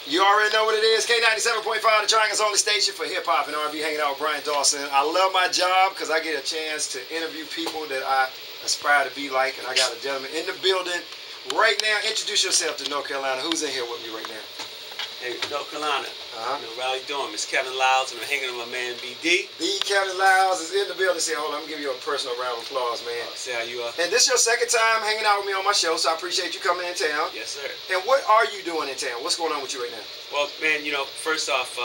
You already know what it is. K97.5, the Triangle's only station for hip-hop and R&B, hanging out with Brian Dawson. I love my job because I get a chance to interview people that I aspire to be like, and I got a gentleman in the building right now. Introduce yourself to North Carolina. Who's in here with me right now? Hey, North Carolina. You know, how you doing? It's Kevin Liles, and I'm hanging with my man BD. The Kevin Liles is in the building. Say, hold on, I'm gonna give you a personal round of applause, man. See how you are. And this is your second time hanging out with me on my show, so I appreciate you coming in town. Yes, sir. And what are you doing in town? What's going on with you right now? Well, man, you know, first off,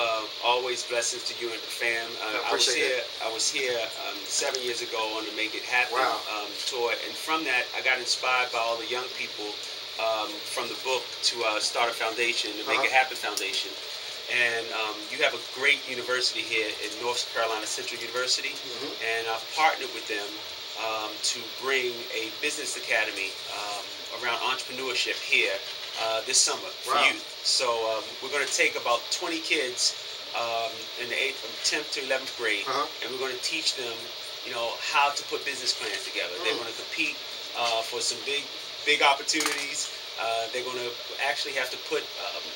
always blessings to you and the fam. I was here 7 years ago on the Make It Happen tour, and from that, I got inspired by all the young people from the book to start a foundation, the Make It Happen Foundation. And you have a great university here in North Carolina Central University, and I've partnered with them to bring a business academy around entrepreneurship here this summer for youth. So we're going to take about 20 kids in the 10th to 11th grade, and we're going to teach them, you know, how to put business plans together. They're going to compete for some big opportunities. They're going to actually have to put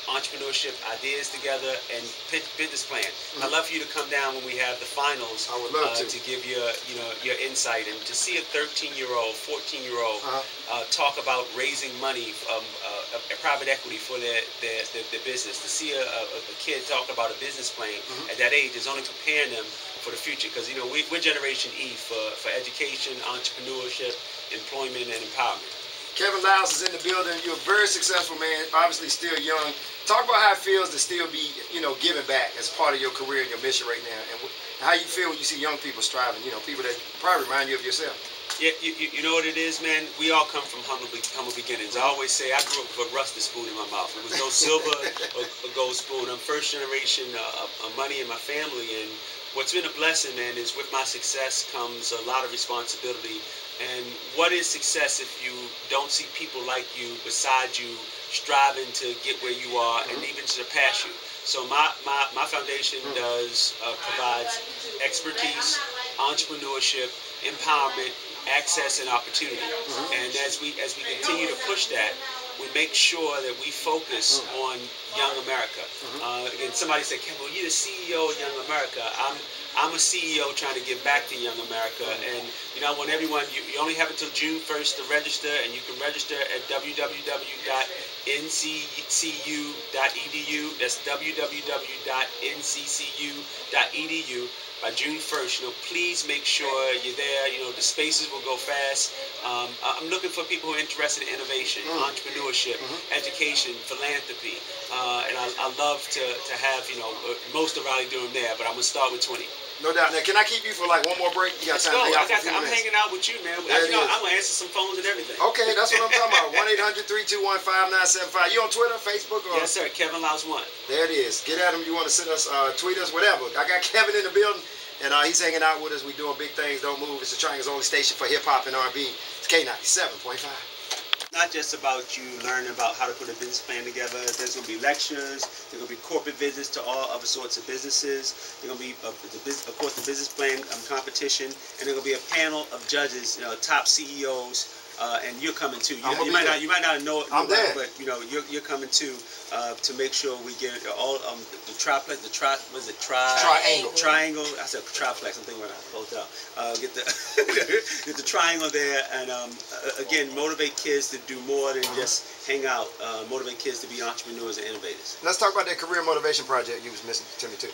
entrepreneurship ideas together and pitch business plans. I'd love for you to come down when we have the finals. I would love to give you, your insight, and to see a 13-year-old, 14-year-old talk about raising money, private equity for their business. To see a kid talk about a business plan at that age is only preparing them for the future, because you know we're Generation E for education, entrepreneurship, employment, and empowerment. Kevin Liles is in the building. You're a very successful man, obviously still young. Talk about how it feels to still be, you know, giving back as part of your career and your mission right now, and how you feel when you see young people striving, you know, people that probably remind you of yourself. Yeah, you know what it is, man? We all come from humble beginnings. I always say I grew up with a rusty spoon in my mouth. There was no silver or gold spoon. I'm first generation of money in my family, and what's been a blessing, man, is with my success comes a lot of responsibility. And what is success if you don't see people like you, beside you, striving to get where you are and even surpass you? So my foundation provides expertise, entrepreneurship, empowerment, access, and opportunity. And as we continue to push that, we make sure that we focus on young America. Again, somebody said, "Well, you're the CEO of Young America." I'm a CEO trying to give back to Young America, and you know, I want everyone. You only have until June 1st to register, and you can register at www.nccu.edu. That's www.nccu.edu. By June 1st, you know, please make sure you're there. You know, the spaces will go fast. I'm looking for people who are interested in innovation, entrepreneurship, education, philanthropy, and I love to have, you know, most of Raleigh Durham there, but I'm gonna start with 20. No doubt. Now, can I keep you for like one more break? You got time to hang out for a few minutes? I'm hanging out with you, man. You know, I'm gonna answer some phones and everything. Okay, that's what I'm talking about. 1-800-321-5975. You on Twitter, Facebook, or? Yes, sir. Kevin Liles 1. There it is. Get at him. You want to send us, tweet us, whatever. I got Kevin in the building, and he's hanging out with us. We doing big things. Don't move. It's the Triangle's only station for hip hop and R&B. It's K97.5. Not just about you learning about how to put a business plan together. There's going to be lectures. There's going to be corporate visits to all other sorts of businesses. There's going to be, of course, the business plan competition, and there's going to be a panel of judges, you know, top CEOs, and you're coming too. You might not know it, but you know you're coming too to make sure we get all the triplex, triangle. I said triplex. I'm thinking when I closed out. Get the get the triangle there, and again, motivate kids to do more than just hang out. Motivate kids to be entrepreneurs and innovators. Let's talk about that career motivation project you was mentioning to me too.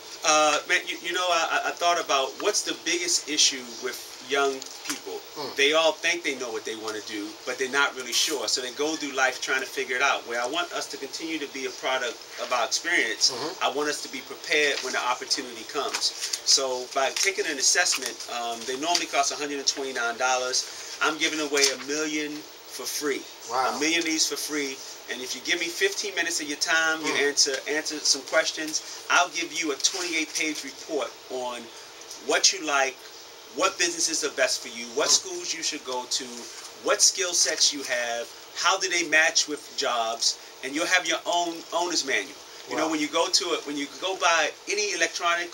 Man, you know, I thought about what's the biggest issue with young people. They all think they know what they want to do, but they're not really sure. So they go through life trying to figure it out. Where I want us to continue to be a product of our experience, I want us to be prepared when the opportunity comes. So by taking an assessment, they normally cost $129. I'm giving away $1 million for free. Wow. $1 million of these for free. And if you give me 15 minutes of your time, you answer some questions, I'll give you a 28-page report on what you like, what businesses are best for you, what schools you should go to, what skill sets you have, how do they match with jobs, and you'll have your own owner's manual. You know, when you go buy any electronic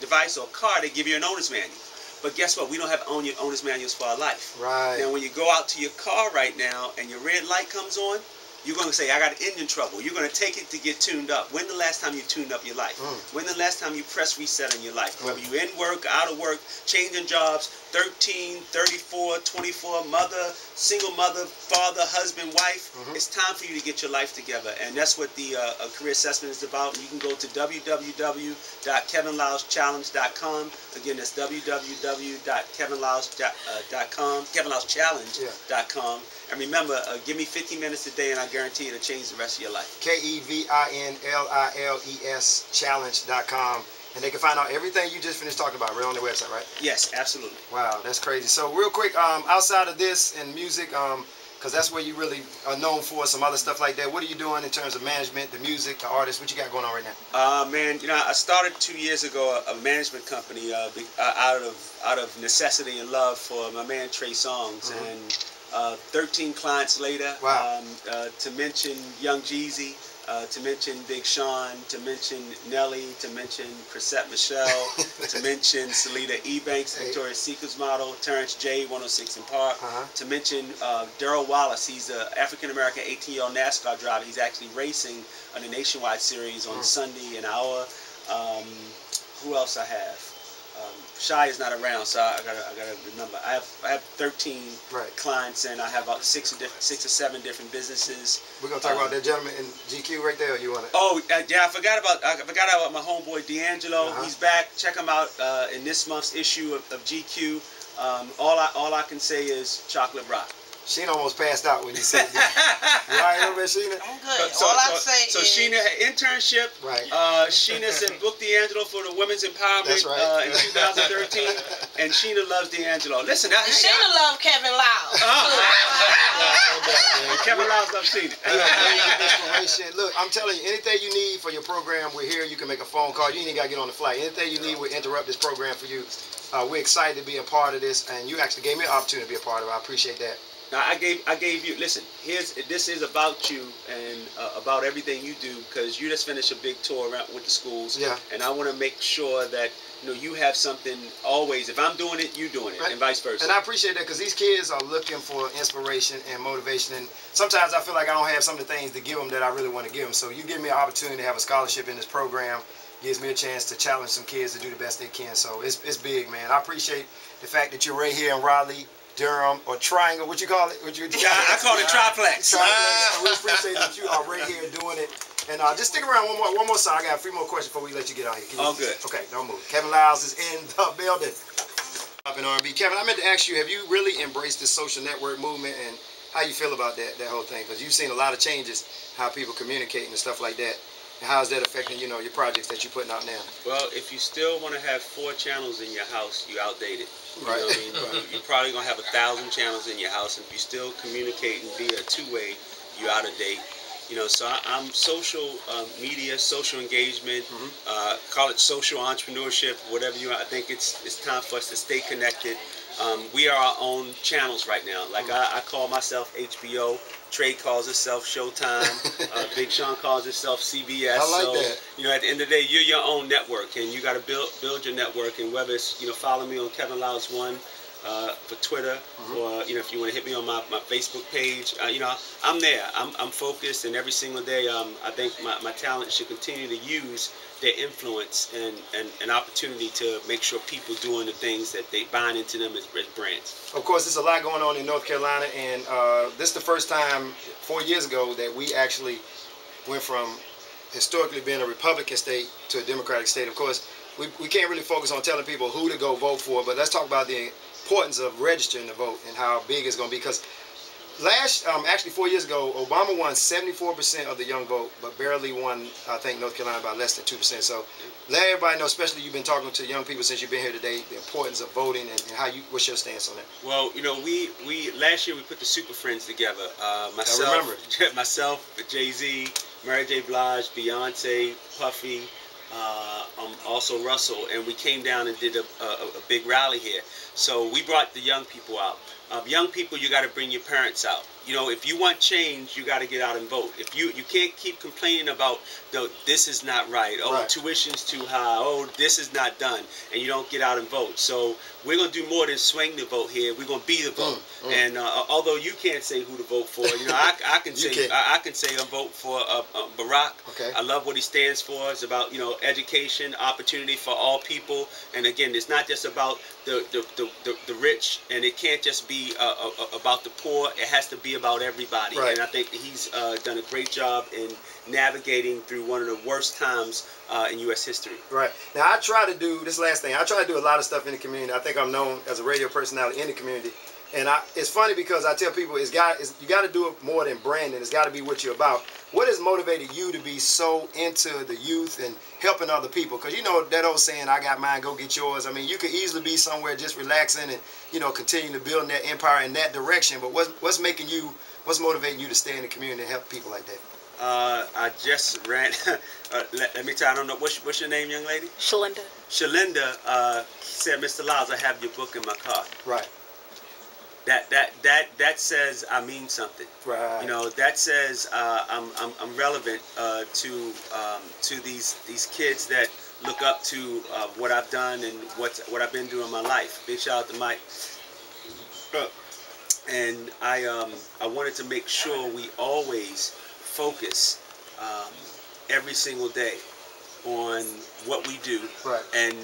device or car, they give you an owner's manual. But guess what? We don't have owner's manuals for our life. Right. Now, when you go out to your car right now and your red light comes on, You're going to say, I got engine trouble. You're going to take it to get tuned up. When the last time you tuned up your life? When the last time you press reset on your life? Whether you're in work, out of work, changing jobs, 13, 34, 24, mother, single mother, father, husband, wife. It's time for you to get your life together. And that's what the career assessment is about. You can go to www.kevinlileschallenge.com. Again, that's www.kevinlileschallenge.com. kevinlileschallenge.com. And remember, give me 15 minutes a day and I guarantee it'll change the rest of your life. KEVINLILES challenge.com. And they can find out everything you just finished talking about right on their website, right? Yes, absolutely. Wow, that's crazy. So real quick, outside of this and music, because that's where you really are known for, some other stuff like that, what are you doing in terms of management, the music, the artists? What you got going on right now? Man, you know, I started 2 years ago a management company out of necessity and love for my man Trey Songz. And 13 clients later, to mention Young Jeezy, to mention Big Sean, to mention Nelly, to mention Chrisette Michelle, to mention Salida Ebanks, Victoria's Secret's model, Terrence J, 106 in Park, to mention Darrell Wallace. He's an African-American 18-year-old NASCAR driver. He's actually racing on the Nationwide Series on Sunday an hour. Who else I have? Shy is not around, so I gotta remember. I have 13 clients, and I have about six or seven different businesses. We're gonna talk about that gentleman in GQ right there. Or you want to? Oh yeah, I forgot about my homeboy D'Angelo. He's back. Check him out in this month's issue of GQ. All I can say is chocolate rock. Sheena almost passed out when you said that. You all right over there, Sheena? I'm good. All I say is... So Sheena had internship. Right. Sheena said book D'Angelo for the Women's Empowerment in 2013. And Sheena loves D'Angelo. Listen, Sheena loves Kevin Liles. Kevin Liles loves Sheena. Inspiration. Look, I'm telling you, anything you need for your program, we're here. You can make a phone call. You ain't even got to get on the flight. Anything you need, we'll interrupt this program for you. We're excited to be a part of this, and you actually gave me an opportunity to be a part of it. I appreciate that. Now I gave you. Listen, this is about you and about everything you do, because you just finished a big tour around with the schools. Yeah. And I want to make sure that you have something always. If I'm doing it, you doing it, and vice versa. And I appreciate that, because these kids are looking for inspiration and motivation. And sometimes I feel like I don't have some of the things to give them that I really want to give them. So you give me an opportunity to have a scholarship in this program. Gives me a chance to challenge some kids to do the best they can. So it's big, man. I appreciate the fact that you're right here in Raleigh, Durham, or Triangle. What you call it? I call it triplex. We appreciate that you are right here doing it. And just stick around one more song. I got 3 more questions before we let you get out here. All good. Okay, don't move. Kevin Liles is in the building. Up in R&B. Kevin, I meant to ask you, have you really embraced this social network movement, and how you feel about that whole thing? Because you've seen a lot of changes, how people communicate and stuff like that. And how is that affecting, your projects that you're putting out now? Well, if you still want to have 4 channels in your house, you outdated. Right. You know what I mean? You're probably going to have 1,000 channels in your house, and if you still communicating via two-way, you're out of date. So I'm social media, social engagement, call it social entrepreneurship, whatever you want. I think it's time for us to stay connected. We are our own channels right now. Like I call myself HBO. Trey calls himself Showtime. Big Sean calls himself CBS. I like that. At the end of the day, you're your own network, and you got to build your network. And whether it's follow me on Kevin Liles 1 for Twitter, or if you want to hit me on my Facebook page, I'm there. I'm focused, and every single day, I think my talent should continue to use their influence and an opportunity to make sure people doing the things that they bind into them as brands. Of course, there's a lot going on in North Carolina, and this is the first time 4 years ago that we actually went from historically being a Republican state to a Democratic state. Of course, we can't really focus on telling people who to go vote for, but let's talk about the importance of registering to vote and how big it's going to be. Because actually 4 years ago, Obama won 74% of the young vote, but barely won, I think, North Carolina by less than 2%. So let everybody know, especially you've been talking to young people since you've been here today, the importance of voting and what's your stance on that? Well, we last year we put the Super Friends together. Myself, I remember. myself, Jay-Z, Mary J. Blige, Beyonce, Puffy, also Russell, and we came down and did a big rally here. So we brought the young people out. Young people, you got to bring your parents out. you know, if you want change, you got to get out and vote. If you can't keep complaining about, this is not right. Oh, tuition's too high. Oh, this is not done, and you don't get out and vote. So we're gonna do more than swing the vote here. We're gonna be the vote. And although you can't say who to vote for, you know, I can say I can say I vote for Barack. Okay. I love what he stands for. It's about, you know, education, opportunity for all people. And again, it's not just about the rich, and it can't just be about the poor. It has to be about everybody. Right. And I think he's done a great job in navigating through one of the worst times in U.S. history. Right. Now, I try to do this last thing. I try to do a lot of stuff in the community. I think I'm known as a radio personality in the community. And it's funny because I tell people you got to do it more than branding. It's got to be what you're about. What has motivated you to be so into the youth and helping other people? Because you know that old saying, I got mine, go get yours. I mean, you could easily be somewhere just relaxing and, you know, continue to build that empire in that direction. But what's motivating you to stay in the community and help people like that? I just ran. Let me tell you, I don't know. What's your name, young lady? Shalinda. Shalinda said, Mr. Liles, I have your book in my car. Right. That says I mean something. Right. You know, that says I'm relevant to these kids that look up to what I've done and what I've been doing in my life. Big shout out to Mike. And I wanted to make sure we always focus every single day on what we do, and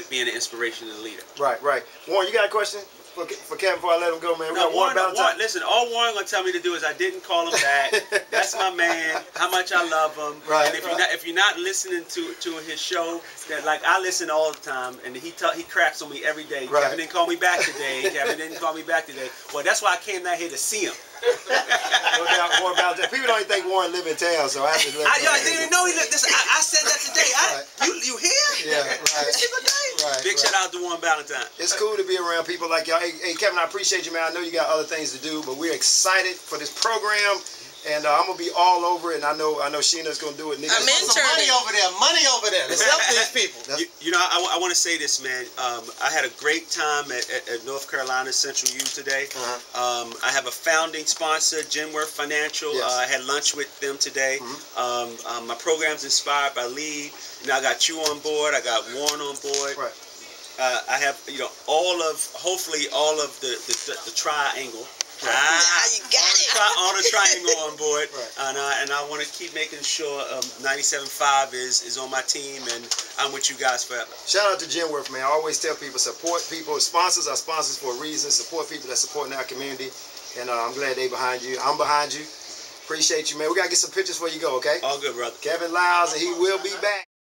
being an inspiration and a leader. Right. Warren, you got a question for Kevin before I let him go, man? No, Warren, listen, all Warren gonna tell me to do is I didn't call him back. That's my man. How much I love him. Right. And if you're not listening to his show, that like I listen all the time, and he craps on me every day. Right. Kevin didn't call me back today. Kevin didn't call me back today. Well, that's why I came down here to see him. No doubt. People don't even think Warren live in town, so I have to let I didn't even know he lived this. I said that today. You here? Yeah, right. Big shout out to Warren Valentine. It's cool to be around people like y'all. Hey, Kevin, I appreciate you, man. I know you got other things to do, but we're excited for this program. And I'm gonna be all over it, and I know Sheena's gonna do it. I'm interning. Money over there. Let's help these people. You know, I want to say this, man. I had a great time at North Carolina Central U today. I have a founding sponsor, Genworth Financial. Yes. I had lunch with them today. My program's inspired by Lee. You know, I got you on board. I got Warren on board. Right. I have, you know, hopefully all of the triangle. You got it. On a triangle on board, right. And I want to keep making sure 97.5 is on my team, and I'm with you guys forever. Shout out to Genworth, man. I always tell people, support people. Sponsors are sponsors for a reason. Support people that support in our community, and I'm glad they behind you. I'm behind you. Appreciate you, man. We gotta get some pictures before you go, okay? All good, brother. Kevin Liles, and he will be back.